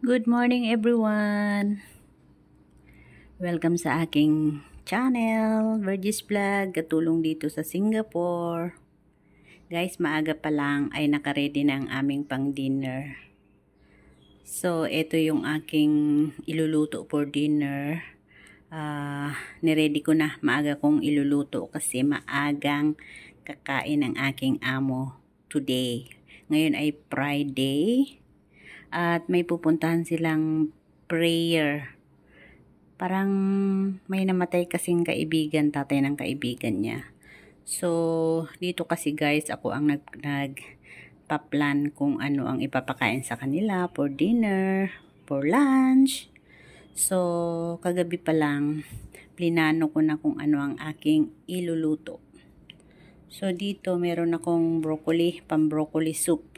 Good morning everyone! Welcome sa aking channel, Virgis Vlog, katulong dito sa Singapore. Guys, maaga pa lang ay nakaredy na ang aming pang dinner. So, ito yung aking iluluto for dinner. Niready ko na, maaga kong iluluto kasi maagang kakain ng aking amo today. Ngayon ay Friday. At may pupuntahan silang prayer. Parang may namatay kasing kaibigan, tatay ng kaibigan niya. So, dito kasi guys, ako ang nagpa-plan kung ano ang ipapakain sa kanila for dinner, for lunch. So, kagabi pa lang, plinano ko na kung ano ang aking iluluto. So, dito meron akong broccoli, pang-broccoli soup.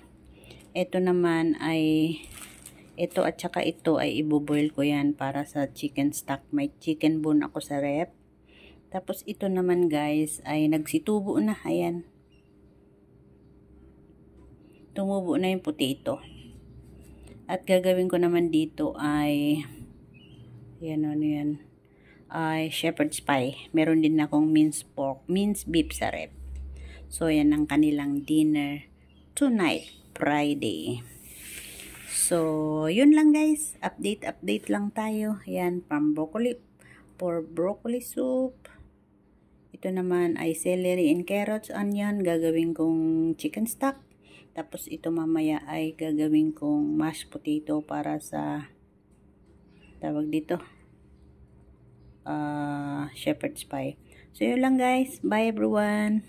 Ito naman ay, ito at saka ito ay iboboil ko yan para sa chicken stock. May chicken bone ako sa rep. Tapos ito naman guys ay nagsitubo na. Ayan. Tumubo na yung potato. At gagawin ko naman dito ay, yan ano yan, ay shepherd's pie. Meron din akong minced pork, minced beef sa rep. So yan ang kanilang dinner tonight, Friday. So, yun lang guys. Update lang tayo. Ayan, from broccoli for broccoli soup. Ito naman ay celery and carrots, onion. Gagawin kong chicken stock. Tapos ito mamaya ay gagawin kong mashed potato para sa tawag dito. Shepherd's pie. So, yun lang guys. Bye everyone.